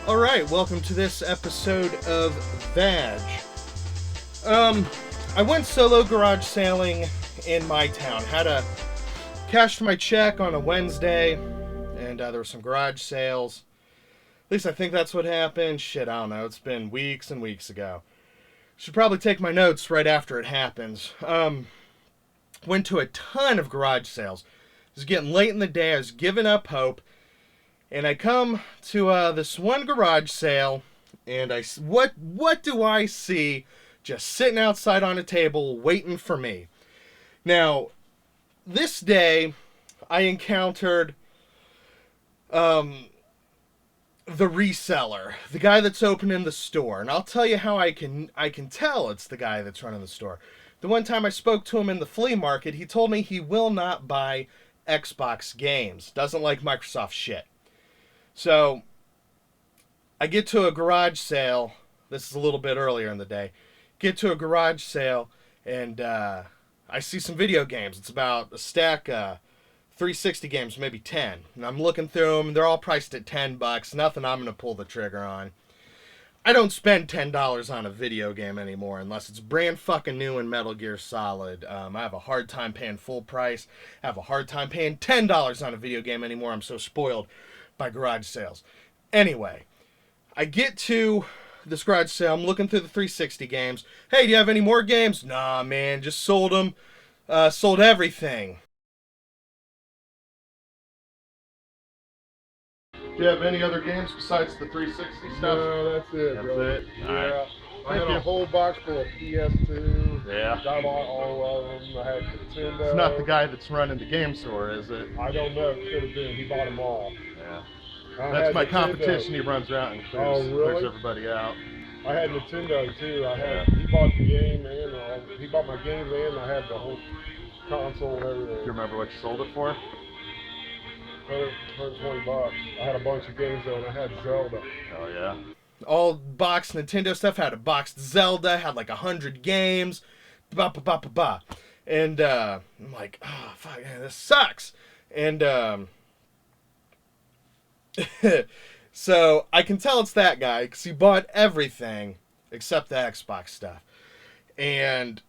Alright, welcome to this episode of VAG. I went solo garage sailing in my town. Cashed my check on a Wednesday, and there were some garage sales. At least I think that's what happened. Shit, I don't know. It's been weeks and weeks ago. Should probably take my notes right after it happens. Went to a ton of garage sales. It was getting late in the day. I was giving up hope. And I come to this one garage sale, and what do I see just sitting outside on a table waiting for me? Now, this day, I encountered the reseller, the guy that's opening the store. And I'll tell you how I can tell it's the guy that's running the store. The one time I spoke to him in the flea market, he told me he will not buy Xbox games. Doesn't like Microsoft shit. So, I get to a garage sale. This is a little bit earlier in the day. Get to a garage sale, and I see some video games. It's about a stack 360 games, maybe 10. And I'm looking through them. They're all priced at $10. Nothing I'm going to pull the trigger on. I don't spend $10 on a video game anymore unless it's brand fucking new in Metal Gear Solid. I have a hard time paying full price. I have a hard time paying $10 on a video game anymore. I'm so spoiled by garage sales. Anyway, I get to this garage sale. I'm looking through the 360 games. Hey, do you have any more games? Nah, man, just sold them. Sold everything. Do you have any other games besides the 360 stuff? No, that's it, That's bro. it? Yeah. Alright. I had a whole box full of PS2. Yeah. I bought all of them. I had Nintendo. It's not the guy that's running the game store, is it? I don't know. It could have been. He bought them all. Yeah. I That's had my Nintendo. competition. He runs around and Oh, really? clears everybody out. I had Nintendo too. He bought the game and he bought my games and I had the whole console and everything. Do you remember what you sold it for? $120. I had a bunch of games though, and I had Zelda. Oh yeah. All boxed Nintendo stuff. Had a boxed Zelda. Had like 100 games. Ba ba ba ba ba. And I'm like, oh fuck, man, this sucks. And so I can tell it's that guy because he bought everything except the Xbox stuff. And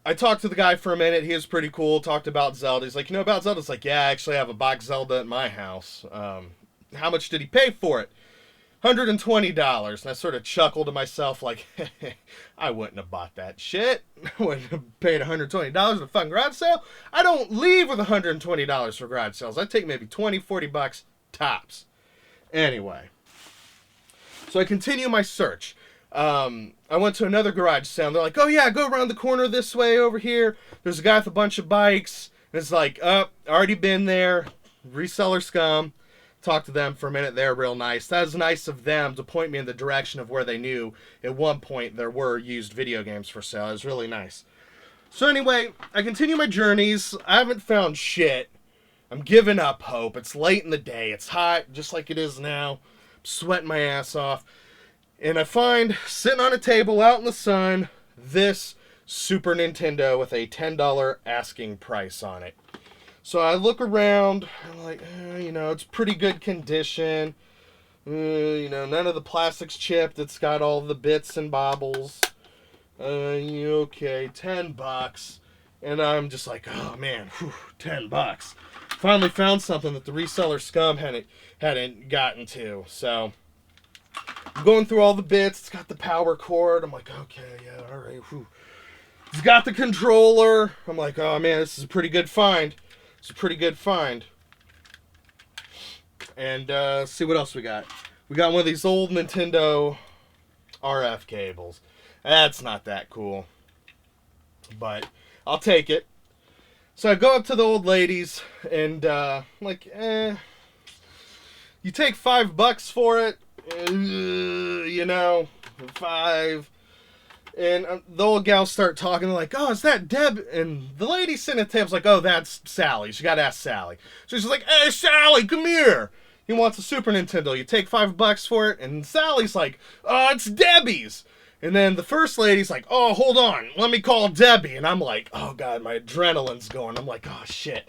I talked to the guy for a minute. He was pretty cool. Talked about Zelda. He's like, you know about Zelda? It's like, yeah, I actually have a box Zelda at my house. How much did he pay for it? $120. And I sort of chuckled to myself like, I wouldn't have bought that shit. I wouldn't have paid $120 at a fucking garage sale. I don't leave with $120 for garage sales. I take maybe $20, $40 tops. Anyway. So I continue my search. I went to another garage sale. And they're like, oh yeah, go around the corner this way over here. There's a guy with a bunch of bikes. And it's like, already been there. Reseller scum. Talked to them for a minute. They're real nice. That was nice of them to point me in the direction of where they knew at one point there were used video games for sale. It was really nice. So anyway, I continue my journeys. I haven't found shit. I'm giving up hope. It's late in the day. It's hot, just like it is now. I'm sweating my ass off. And I find, sitting on a table out in the sun, this Super Nintendo with a $10 asking price on it. So I look around, I'm like, it's pretty good condition. None of the plastic's chipped. It's got all the bits and bobbles. Okay, $10. And I'm just like, oh man, $10. Finally found something that the reseller scum hadn't gotten to. So I'm going through all the bits. It's got the power cord. I'm like, okay, yeah, all right. Whew. It's got the controller. I'm like, oh man, this is a pretty good find. It's a pretty good find. And let's see what else we got. We got one of these old Nintendo RF cables. That's not that cool. But I'll take it. So I go up to the old ladies and I'm like, you take $5 for it. $5. And the old gals start talking. They're like, oh, is that Deb? And the lady sitting at the table's like, oh, that's Sally. You got to ask Sally. So she's like, hey, Sally, come here. He wants a Super Nintendo. You take $5 for it. And Sally's like, oh, it's Debbie's. And then the first lady's like, oh, hold on. Let me call Debbie. And I'm like, oh, God, my adrenaline's going. I'm like, oh, shit.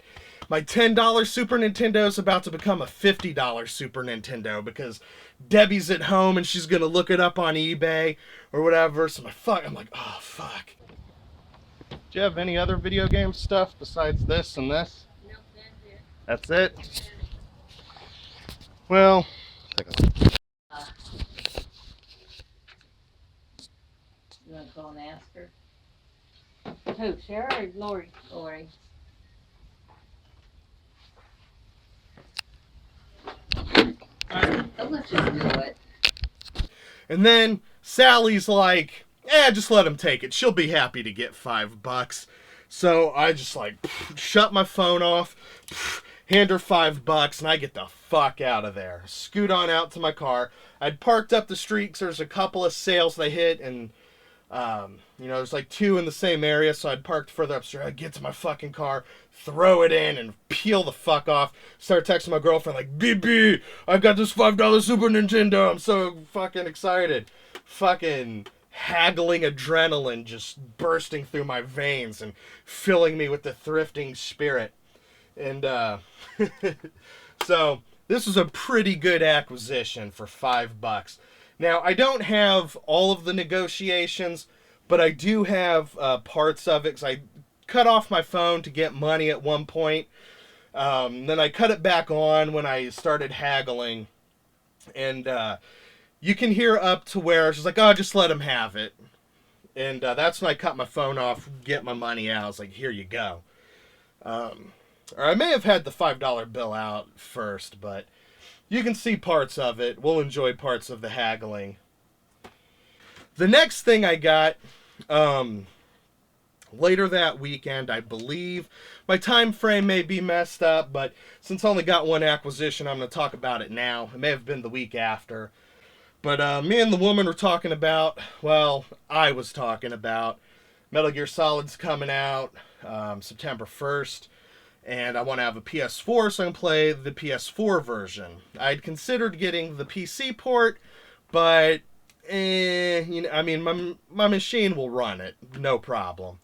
My $10 Super Nintendo is about to become a $50 Super Nintendo because Debbie's at home and she's gonna look it up on eBay or whatever. So I'm like, oh fuck. Do you have any other video game stuff besides this and this? No, That's it? Well, you want to go and ask her? Who, Sarah or Lori? Lori. Let's just do it. and then Sally's like, just let him take it. She'll be happy to get $5. So I just like shut my phone off, hand her $5, and I get the fuck out of there. Scoot on out to my car. I'd parked up the street because there's a couple of sales they hit, and there's like 2 in the same area, so I'd parked further upstairs. I'd get to my fucking car, throw it in, and peel the fuck off. Start texting my girlfriend like, BB, I got this $5 Super Nintendo. I'm so fucking excited. Fucking haggling adrenaline just bursting through my veins and filling me with the thrifting spirit. And so this was a pretty good acquisition for $5. Now, I don't have all of the negotiations, but I do have parts of it, because I cut off my phone to get money at one point. Then I cut it back on when I started haggling. And you can hear up to where she's like, oh, just let him have it. And that's when I cut my phone off, get my money out. I was like, here you go. Or I may have had the $5 bill out first, but you can see parts of it. We'll enjoy parts of the haggling. The next thing I got later that weekend, I believe. My time frame may be messed up, but since I only got one acquisition, I'm going to talk about it now. It may have been the week after. But me and the woman were talking about, I was talking about Metal Gear Solid's coming out September 1st. And I want to have a PS4 so I can play the PS4 version. I'd considered getting the PC port, but, my machine will run it, no problem.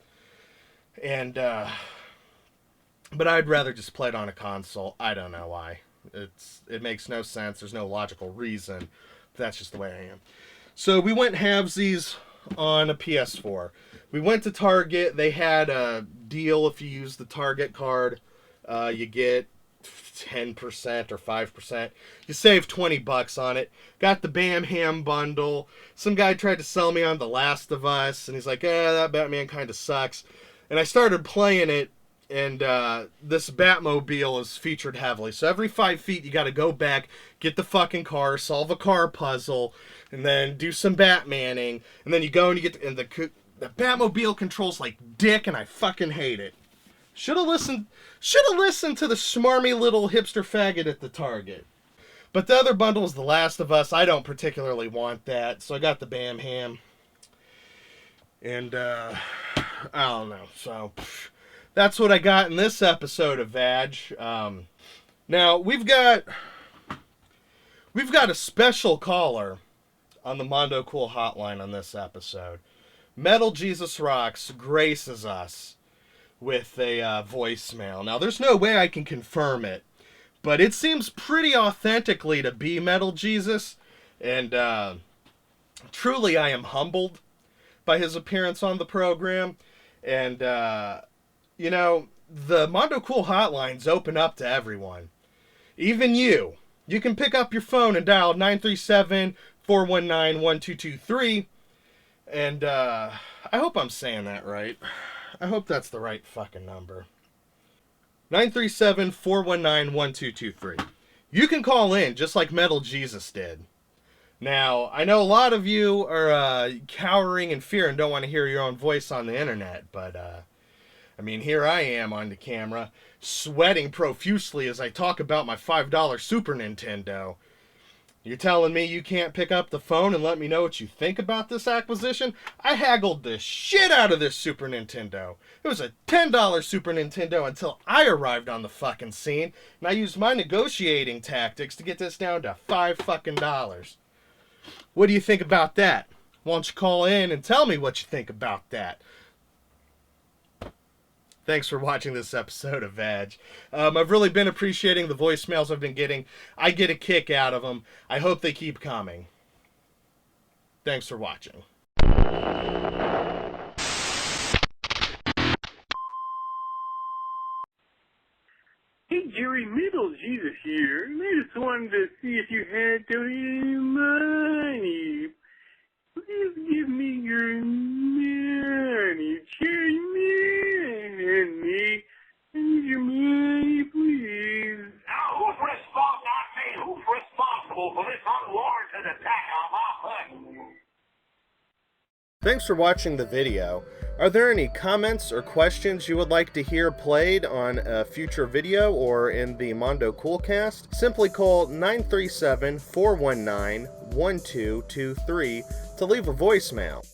And, but I'd rather just play it on a console. I don't know why. It makes no sense. There's no logical reason. That's just the way I am. So we went halvesies on a PS4. We went to Target. They had a deal if you use the Target card. You get 10% or 5%. You save $20 on it. Got the Bam Ham bundle. Some guy tried to sell me on The Last of Us, and he's like, that Batman kind of sucks. And I started playing it, and this Batmobile is featured heavily. So every 5 feet, you got to go back, get the fucking car, solve a car puzzle, and then do some Batmaning. And then you go and you get and the Batmobile controls like dick, and I fucking hate it. Should have listened to the smarmy little hipster faggot at the Target. But the other bundle is The Last of Us. I don't particularly want that, so I got the Bam Ham. And, I don't know. So, that's what I got in this episode of VAG. Now, we've got a special caller on the Mondo Cool hotline on this episode. Metal Jesus Rocks graces us with a voicemail. Now, there's no way I can confirm it, but it seems pretty authentically to be Metal Jesus, and truly I am humbled by his appearance on the program. And, the Mondo Cool hotline's open up to everyone. Even you. You can pick up your phone and dial 937-419-1223, and I hope I'm saying that right. I hope that's the right fucking number. 937-419-1223. You can call in just like Metal Jesus did. Now, I know a lot of you are cowering in fear and don't want to hear your own voice on the internet, but, here I am on the camera, sweating profusely as I talk about my $5 Super Nintendo. You're telling me you can't pick up the phone and let me know what you think about this acquisition? I haggled the shit out of this Super Nintendo. It was a $10 Super Nintendo until I arrived on the fucking scene, and I used my negotiating tactics to get this down to $5 fucking dollars. What do you think about that? Why don't you call in and tell me what you think about that? Thanks for watching this episode of VAG. I've really been appreciating the voicemails I've been getting. I get a kick out of them. I hope they keep coming. Thanks for watching. Hey, Jerry, Middle Jesus here. I just wanted to see if you had any money. Please give me your money, Jerry, money. I need your money, please. Now, who's responsible? Not me. Who's responsible for this unwarranted attack on my hood? Thanks for watching the video. Are there any comments or questions you would like to hear played on a future video or in the Mondo Coolcast? Simply call 937-419-1223 to leave a voicemail.